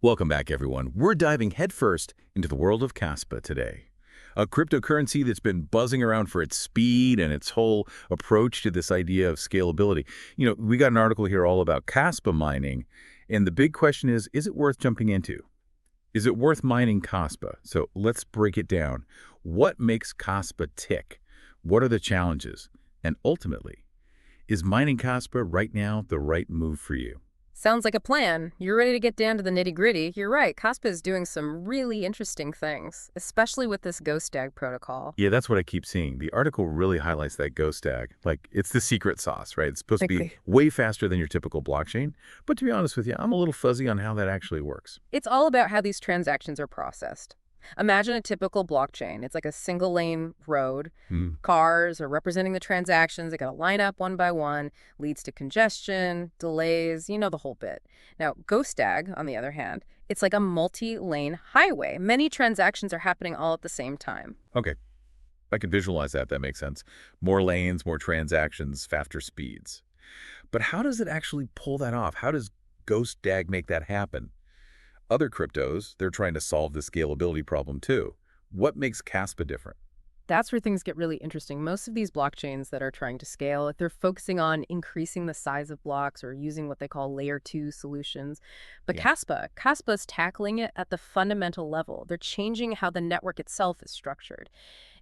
Welcome back, everyone. We're diving headfirst into the world of Kaspa today, a cryptocurrency that's been buzzing around for its speed and its whole approach to this idea of scalability. We got an article here all about Kaspa mining, and the big question is it worth jumping into? Is it worth mining Kaspa? So let's break it down. What makes Kaspa tick? What are the challenges? And ultimately, is mining Kaspa right now the right move for you? Sounds like a plan. You're ready to get down to the nitty-gritty. You're right, Kaspa is doing some really interesting things, especially with this GHOSTDAG protocol. Yeah, that's what I keep seeing. The article really highlights that GHOSTDAG. Like, it's the secret sauce, right? It's supposed to be way faster than your typical blockchain. But to be honest with you, I'm a little fuzzy on how that actually works. It's all about how these transactions are processed. Imagine a typical blockchain. It's like a single-lane road. Cars are representing the transactions. They got to line up one by one, leads to congestion, delays, the whole bit. Now, GHOSTDAG, on the other hand, it's like a multi-lane highway. Many transactions are happening all at the same time. Okay, I can visualize that. That makes sense. More lanes, more transactions, faster speeds. But how does it actually pull that off? How does GHOSTDAG make that happen? Other cryptos, they're trying to solve the scalability problem too. What makes Kaspa different? That's where things get really interesting. Most of these blockchains that are trying to scale, they're focusing on increasing the size of blocks or using what they call layer 2 solutions. But Yeah. Kaspa's tackling it at the fundamental level. They're changing how the network itself is structured.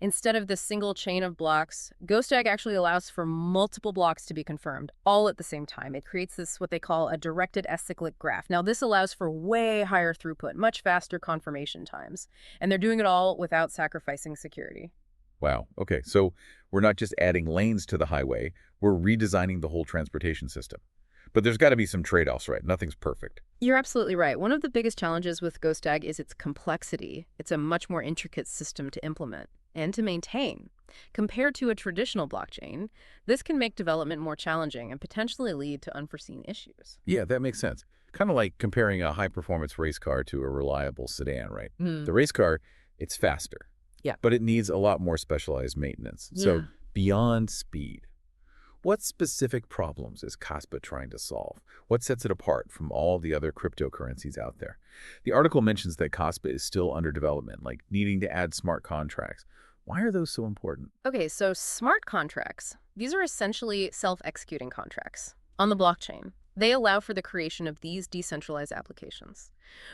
Instead of the single chain of blocks, GHOSTDAG actually allows for multiple blocks to be confirmed, all at the same time. It creates this, what they call a directed acyclic graph. Now, this allows for way higher throughput, much faster confirmation times. And they're doing it all without sacrificing security. Wow. Okay, so we're not just adding lanes to the highway, we're redesigning the whole transportation system. But there's got to be some trade-offs, right? Nothing's perfect. You're absolutely right. One of the biggest challenges with GHOSTDAG is its complexity. It's a much more intricate system to implement and to maintain. Compared to a traditional blockchain, this can make development more challenging and potentially lead to unforeseen issues. Yeah, that makes sense. Kind of like comparing a high-performance race car to a reliable sedan, right? The race car, it's faster. Yeah. But it needs a lot more specialized maintenance. So beyond speed, what specific problems is Kaspa trying to solve? What sets it apart from all the other cryptocurrencies out there? The article mentions that Kaspa is still under development, like needing to add smart contracts. Why are those so important? Okay, so smart contracts, these are essentially self-executing contracts on the blockchain. They allow for the creation of these decentralized applications,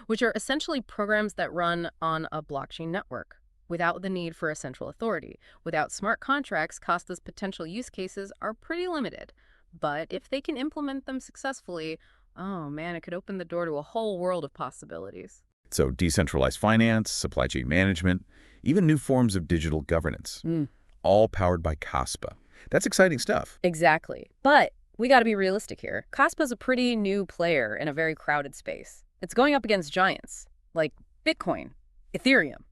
which are essentially programs that run on a blockchain network without the need for a central authority. Without smart contracts, Kaspa's potential use cases are pretty limited. But if they can implement them successfully, oh man, it could open the door to a whole world of possibilities. So decentralized finance, supply chain management, even new forms of digital governance, all powered by Kaspa. That's exciting stuff. Exactly. But we got to be realistic here. Kaspa's a pretty new player in a very crowded space. It's going up against giants like Bitcoin, Ethereum,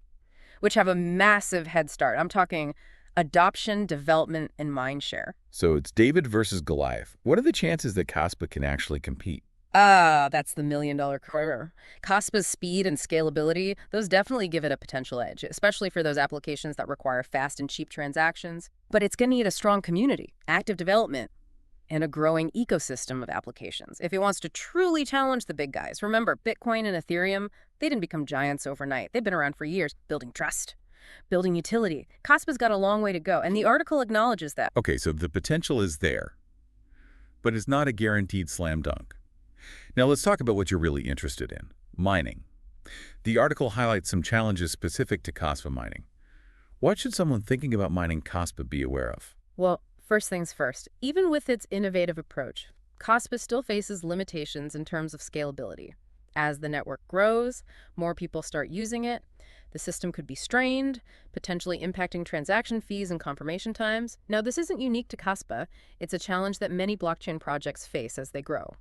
which have a massive head start. I'm talking adoption, development, and mindshare. So it's David versus Goliath. What are the chances that Kaspa can actually compete? That's the million-dollar quarter. Kaspa's speed and scalability, those definitely give it a potential edge, especially for those applications that require fast and cheap transactions. But it's going to need a strong community, active development, and a growing ecosystem of applications if it wants to truly challenge the big guys. Remember, Bitcoin and Ethereum, they didn't become giants overnight. They've been around for years, building trust, building utility. Kaspa's got a long way to go, and the article acknowledges that. Okay, so the potential is there, but it's not a guaranteed slam dunk. Now let's talk about what you're really interested in, mining. The article highlights some challenges specific to Kaspa mining. What should someone thinking about mining Kaspa be aware of? Well, first things first, even with its innovative approach, Kaspa still faces limitations in terms of scalability. As the network grows, more people start using it, the system could be strained, potentially impacting transaction fees and confirmation times. Now, this isn't unique to Kaspa. It's a challenge that many blockchain projects face as they grow.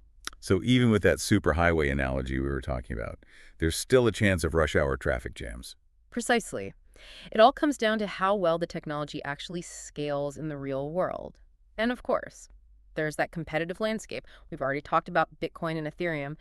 So even with that superhighway analogy we were talking about, there's still a chance of rush hour traffic jams. Precisely. It all comes down to how well the technology actually scales in the real world. And of course, there's that competitive landscape. We've already talked about Bitcoin and Ethereum,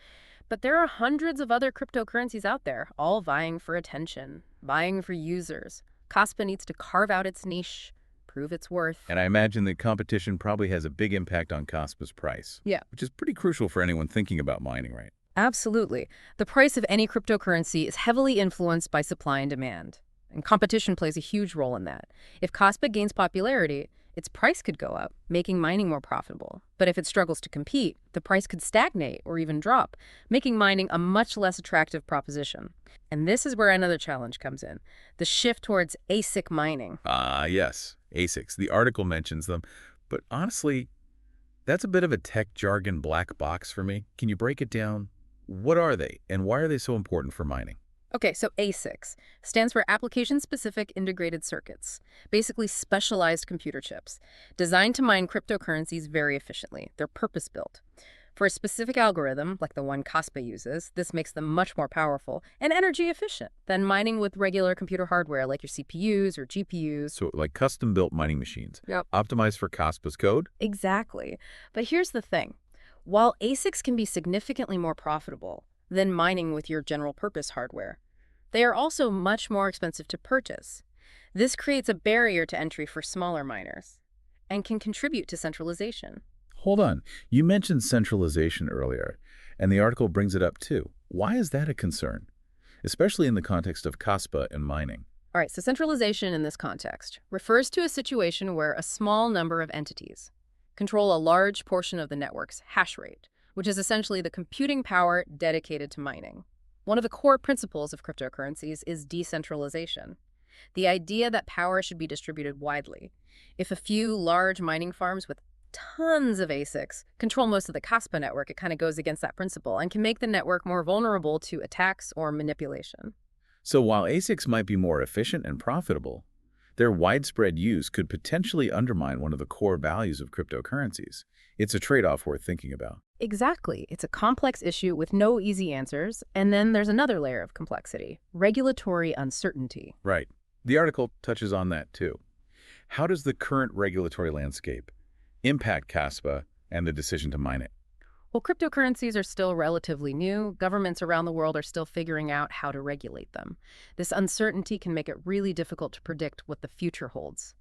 but there are hundreds of other cryptocurrencies out there, all vying for attention, vying for users. Kaspa needs to carve out its niche, prove its worth. And I imagine the competition probably has a big impact on Kaspa's price. Yeah. Which is pretty crucial for anyone thinking about mining, right? Absolutely. The price of any cryptocurrency is heavily influenced by supply and demand. And competition plays a huge role in that. If Kaspa gains popularity, its price could go up, making mining more profitable. But if it struggles to compete, the price could stagnate or even drop, making mining a much less attractive proposition. And this is where another challenge comes in, the shift towards ASIC mining. Ah, yes, ASICs. The article mentions them, but honestly, that's a bit of a tech jargon black box for me. Can you break it down? What are they, and why are they so important for mining? Okay, so ASICs stands for Application-Specific Integrated Circuits, basically specialized computer chips, designed to mine cryptocurrencies very efficiently. They're purpose-built. For a specific algorithm, like the one Kaspa uses, this makes them much more powerful and energy efficient than mining with regular computer hardware like your CPUs or GPUs. So like custom-built mining machines, Yep. optimized for Kaspa's code? Exactly. But here's the thing. While ASICs can be significantly more profitable than mining with your general-purpose hardware, they are also much more expensive to purchase. This creates a barrier to entry for smaller miners and can contribute to centralization. Hold on. You mentioned centralization earlier, and the article brings it up too. Why is that a concern? Especially in the context of Kaspa and mining. All right, so centralization in this context refers to a situation where a small number of entities control a large portion of the network's hash rate, which is essentially the computing power dedicated to mining. One of the core principles of cryptocurrencies is decentralization, the idea that power should be distributed widely. If a few large mining farms with tons of ASICs control most of the Kaspa network, it kind of goes against that principle and can make the network more vulnerable to attacks or manipulation. So while ASICs might be more efficient and profitable, their widespread use could potentially undermine one of the core values of cryptocurrencies. It's a trade-off worth thinking about. Exactly. It's a complex issue with no easy answers. And then there's another layer of complexity, regulatory uncertainty. Right. The article touches on that too. How does the current regulatory landscape impact Kaspa and the decision to mine it? Well, cryptocurrencies are still relatively new. Governments around the world are still figuring out how to regulate them. This uncertainty can make it really difficult to predict what the future holds.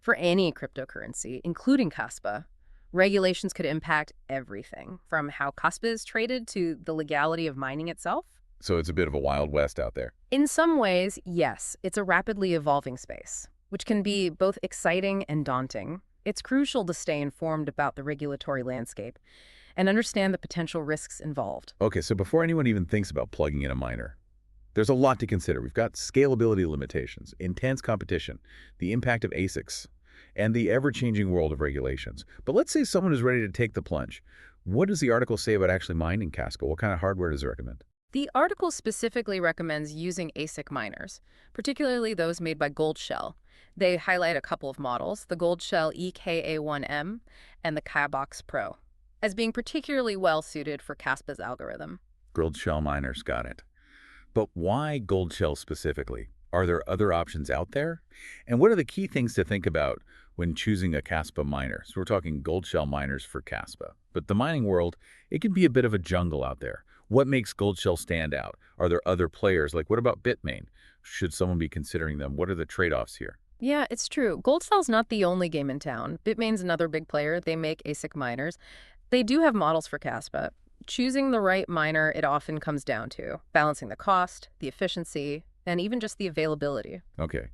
For any cryptocurrency, including Kaspa, regulations could impact everything, from how Kaspa is traded to the legality of mining itself. So it's a bit of a Wild West out there. In some ways, yes, it's a rapidly evolving space, which can be both exciting and daunting. It's crucial to stay informed about the regulatory landscape and understand the potential risks involved. Okay, so before anyone even thinks about plugging in a miner, there's a lot to consider. We've got scalability limitations, intense competition, the impact of ASICs, and the ever-changing world of regulations. But let's say someone is ready to take the plunge. What does the article say about actually mining Kaspa? What kind of hardware does it recommend? The article specifically recommends using ASIC miners, particularly those made by Goldshell. They highlight a couple of models, the Goldshell EKA1M and the Kabox Pro, as being particularly well-suited for Kaspa's algorithm. Goldshell miners, got it. But why Goldshell specifically? Are there other options out there? And what are the key things to think about when choosing a Kaspa miner? So we're talking Goldshell miners for Kaspa. But the mining world, it can be a bit of a jungle out there. What makes Goldshell stand out? Are there other players? Like, what about Bitmain? Should someone be considering them? What are the trade-offs here? Yeah, it's true. Goldshell's not the only game in town. Bitmain's another big player. They make ASIC miners. They do have models for Kaspa. Choosing the right miner, it often comes down to balancing the cost, the efficiency, and even just the availability. Okay.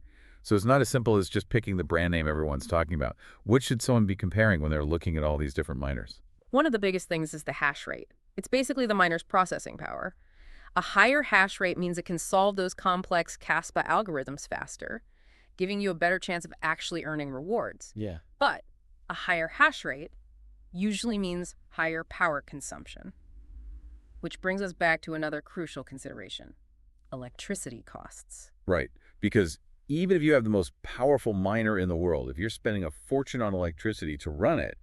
So it's not as simple as just picking the brand name everyone's talking about. What should someone be comparing when they're looking at all these different miners? One of the biggest things is the hash rate. It's basically the miner's processing power. A higher hash rate means it can solve those complex Kaspa algorithms faster, giving you a better chance of actually earning rewards. Yeah. But a higher hash rate usually means higher power consumption, which brings us back to another crucial consideration: electricity costs. Right. Because even if you have the most powerful miner in the world, if you're spending a fortune on electricity to run it,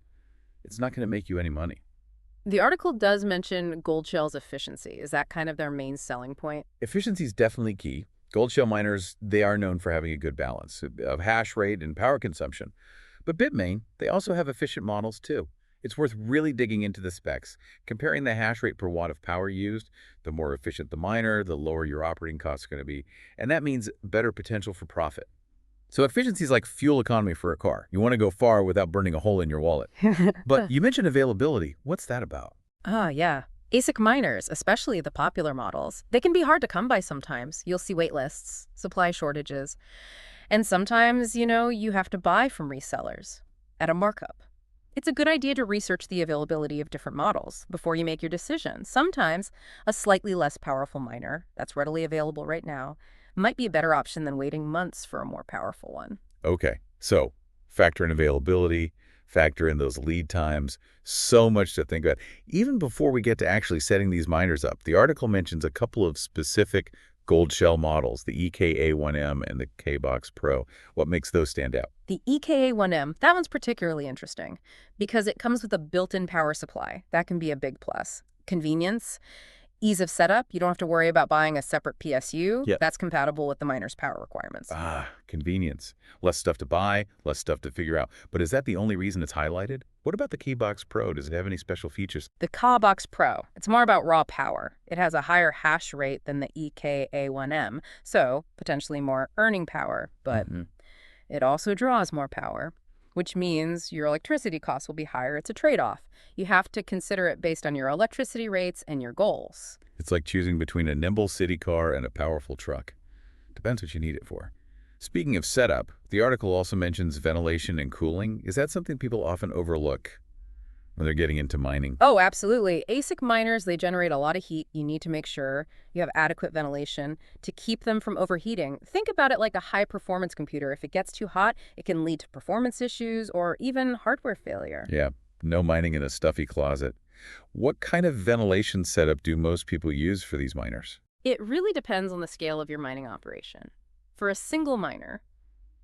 it's not going to make you any money. The article does mention Goldshell's efficiency. Is that kind of their main selling point? Efficiency is definitely key. Goldshell miners, they are known for having a good balance of hash rate and power consumption. But Bitmain, they also have efficient models too. It's worth really digging into the specs, comparing the hash rate per watt of power used. The more efficient the miner, the lower your operating costs are going to be. And that means better potential for profit. So efficiency is like fuel economy for a car. You want to go far without burning a hole in your wallet. But you mentioned availability. What's that about? Yeah. ASIC miners, especially the popular models, they can be hard to come by sometimes. You'll see wait lists, supply shortages, and sometimes, you have to buy from resellers at a markup. It's a good idea to research the availability of different models before you make your decision. Sometimes a slightly less powerful miner that's readily available right now might be a better option than waiting months for a more powerful one. Okay, so factor in availability, factor in those lead times, so much to think about. Even before we get to actually setting these miners up, the article mentions a couple of specific Goldshell models, the EKA1M and the KBox Pro. What makes those stand out? The EKA1M, that one's particularly interesting because it comes with a built-in power supply. That can be a big plus. Convenience, ease of setup. You don't have to worry about buying a separate PSU. Yep. That's compatible with the miner's power requirements. Convenience. Less stuff to buy, less stuff to figure out. But is that the only reason it's highlighted? What about the KBox Pro? Does it have any special features? The KBox Pro, it's more about raw power. It has a higher hash rate than the EKA1M, so potentially more earning power, but it also draws more power, which means your electricity costs will be higher. It's a trade-off. You have to consider it based on your electricity rates and your goals. It's like choosing between a nimble city car and a powerful truck. Depends what you need it for. Speaking of setup, the article also mentions ventilation and cooling. Is that something people often overlook when they're getting into mining? Oh, absolutely. ASIC miners, they generate a lot of heat. You need to make sure you have adequate ventilation to keep them from overheating. Think about it like a high-performance computer. If it gets too hot, it can lead to performance issues or even hardware failure. Yeah, no mining in a stuffy closet. What kind of ventilation setup do most people use for these miners? It really depends on the scale of your mining operation. For a single miner,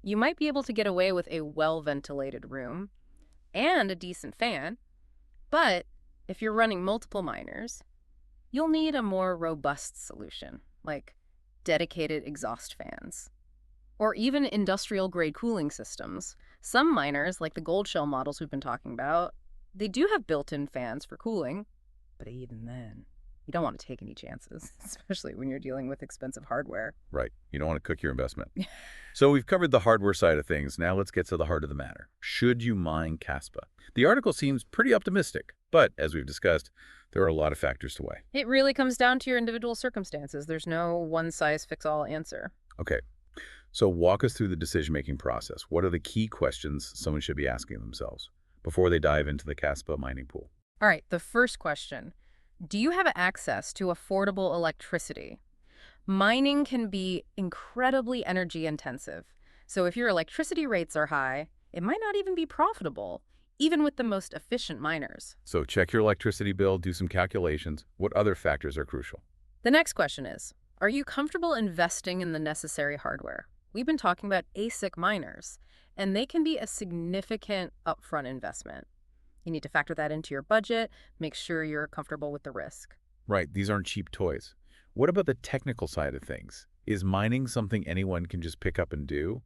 you might be able to get away with a well-ventilated room and a decent fan, but if you're running multiple miners, you'll need a more robust solution, like dedicated exhaust fans, or even industrial-grade cooling systems. Some miners, like the Goldshell models we've been talking about, they do have built-in fans for cooling, but even then, you don't want to take any chances, especially when you're dealing with expensive hardware. Right. You don't want to cook your investment. So we've covered the hardware side of things. Now let's get to the heart of the matter. Should you mine Kaspa? The article seems pretty optimistic, but as we've discussed, there are a lot of factors to weigh. It really comes down to your individual circumstances. There's no one-size-fits-all answer. Okay. So walk us through the decision-making process. What are the key questions someone should be asking themselves before they dive into the Kaspa mining pool? All right, the first question. Do you have access to affordable electricity? Mining can be incredibly energy intensive. So if your electricity rates are high, it might not even be profitable, even with the most efficient miners. So check your electricity bill, do some calculations. What other factors are crucial? The next question is, are you comfortable investing in the necessary hardware? We've been talking about ASIC miners, and they can be a significant upfront investment. You need to factor that into your budget, make sure you're comfortable with the risk. Right, these aren't cheap toys. What about the technical side of things? Is mining something anyone can just pick up and do?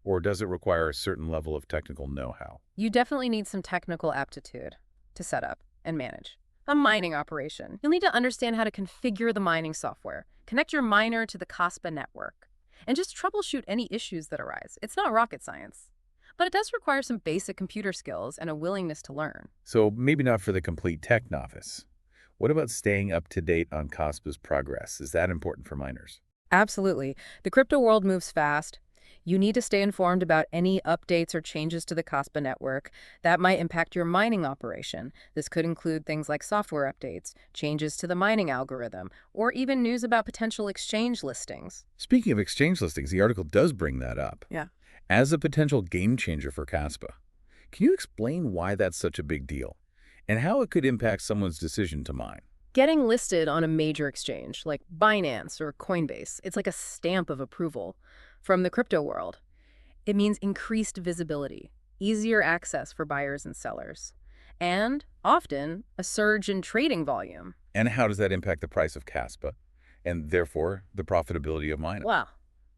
Or does it require a certain level of technical know-how? You definitely need some technical aptitude to set up and manage a mining operation. You'll need to understand how to configure the mining software, connect your miner to the Kaspa network, and just troubleshoot any issues that arise. It's not rocket science. But it does require some basic computer skills and a willingness to learn. So maybe not for the complete tech novice. What about staying up to date on Kaspa's progress? Is that important for miners? Absolutely. The crypto world moves fast. You need to stay informed about any updates or changes to the Kaspa network that might impact your mining operation. This could include things like software updates, changes to the mining algorithm, or even news about potential exchange listings. Speaking of exchange listings, the article does bring that up. Yeah. As a potential game changer for Kaspa, can you explain why that's such a big deal and how it could impact someone's decision to mine? Getting listed on a major exchange like Binance or Coinbase, it's like a stamp of approval from the crypto world. It means increased visibility, easier access for buyers and sellers, and often a surge in trading volume. And how does that impact the price of Kaspa and therefore the profitability of mining? Wow.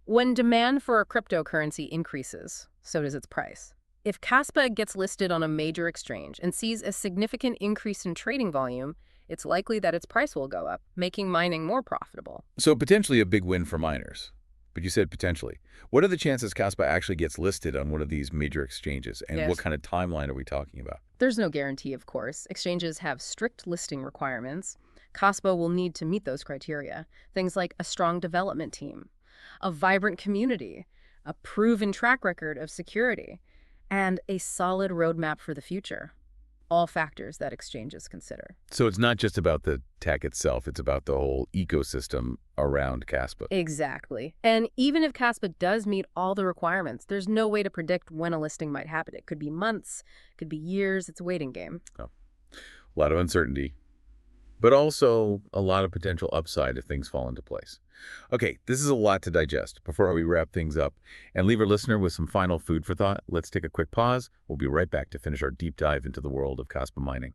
When demand for a cryptocurrency increases, so does its price. If Kaspa gets listed on a major exchange and sees a significant increase in trading volume, it's likely that its price will go up, making mining more profitable. So potentially a big win for miners. But you said potentially. What are the chances Kaspa actually gets listed on one of these major exchanges? And what kind of timeline are we talking about? There's no guarantee, of course. Exchanges have strict listing requirements. Kaspa will need to meet those criteria. Things like a strong development team, a vibrant community, a proven track record of security, and a solid roadmap for the future. All factors that exchanges consider. So it's not just about the tech itself, it's about the whole ecosystem around Kaspa. Exactly. And even if Kaspa does meet all the requirements, there's no way to predict when a listing might happen. It could be months, could be years. It's a waiting game. Oh, a lot of uncertainty, but also a lot of potential upside if things fall into place. Okay, this is a lot to digest. Before we wrap things up and leave our listener with some final food for thought, let's take a quick pause. We'll be right back to finish our deep dive into the world of Kaspa mining.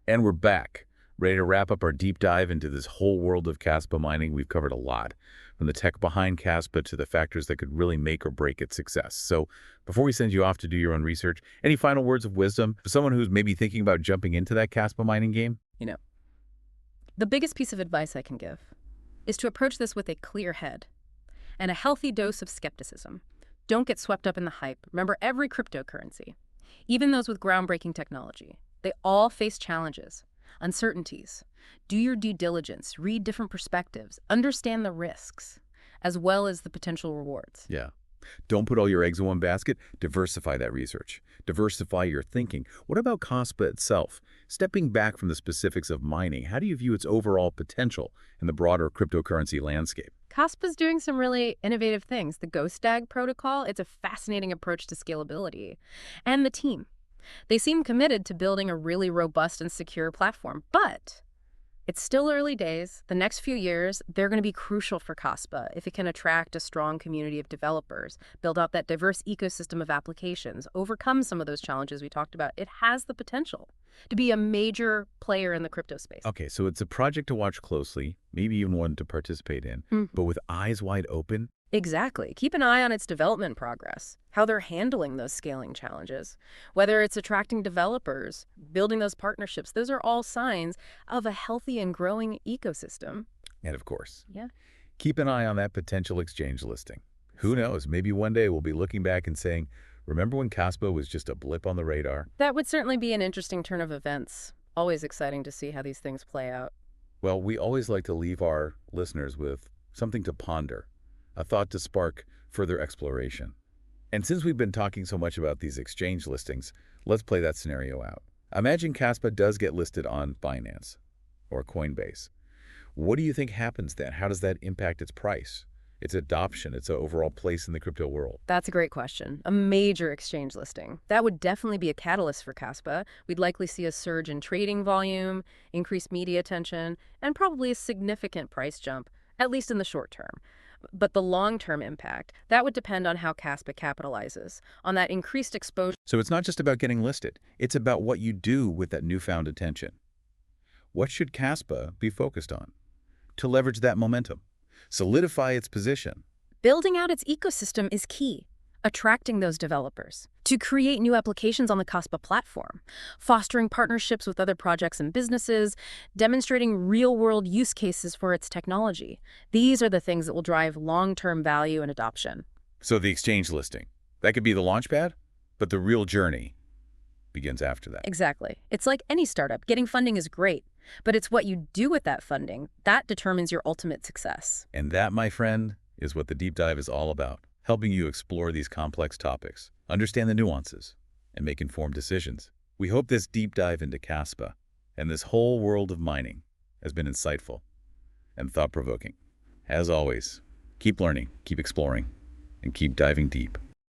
And we're back, ready to wrap up our deep dive into this whole world of Kaspa mining. We've covered a lot, from the tech behind Kaspa to the factors that could really make or break its success. So before we send you off to do your own research, any final words of wisdom for someone who's maybe thinking about jumping into that Kaspa mining game? The biggest piece of advice I can give is to approach this with a clear head and a healthy dose of skepticism. Don't get swept up in the hype. Remember, every cryptocurrency, even those with groundbreaking technology, they all face challenges, uncertainties. Do your due diligence, read different perspectives, understand the risks, as well as the potential rewards. Yeah. Don't put all your eggs in one basket. Diversify that research. Diversify your thinking. What about Kaspa itself? Stepping back from the specifics of mining, how do you view its overall potential in the broader cryptocurrency landscape? Kaspa's doing some really innovative things. The GHOSTDAG protocol, it's a fascinating approach to scalability. And the team. They seem committed to building a really robust and secure platform, but it's still early days. The next few years, they're going to be crucial for Kaspa if it can attract a strong community of developers, build out that diverse ecosystem of applications, overcome some of those challenges we talked about. It has the potential to be a major player in the crypto space. Okay, so it's a project to watch closely, maybe even one to participate in, but with eyes wide open. Exactly. Keep an eye on its development progress, how they're handling those scaling challenges, whether it's attracting developers, building those partnerships. Those are all signs of a healthy and growing ecosystem. And of course, Yeah. keep an eye on that potential exchange listing. Who knows, maybe one day we'll be looking back and saying, remember when Kaspa was just a blip on the radar? That would certainly be an interesting turn of events. Always exciting to see how these things play out. Well, we always like to leave our listeners with something to ponder, a thought to spark further exploration. And since we've been talking so much about these exchange listings, let's play that scenario out. Imagine Kaspa does get listed on Binance or Coinbase. What do you think happens then? How does that impact its price, its adoption, its overall place in the crypto world? That's a great question. A major exchange listing. That would definitely be a catalyst for Kaspa. We'd likely see a surge in trading volume, increased media attention, and probably a significant price jump, at least in the short term. But the long-term impact, that would depend on how Kaspa capitalizes, on that increased exposure. So it's not just about getting listed. It's about what you do with that newfound attention. What should Kaspa be focused on to leverage that momentum, solidify its position? Building out its ecosystem is key. Attracting those developers to create new applications on the Kaspa platform, fostering partnerships with other projects and businesses, demonstrating real-world use cases for its technology. These are the things that will drive long-term value and adoption. So the exchange listing, that could be the launchpad, but the real journey begins after that. Exactly. It's like any startup. Getting funding is great, but it's what you do with that funding that determines your ultimate success. And that, my friend, is what the deep dive is all about. Helping you explore these complex topics, understand the nuances, and make informed decisions. We hope this deep dive into Kaspa and this whole world of mining has been insightful and thought-provoking. As always, keep learning, keep exploring, and keep diving deep.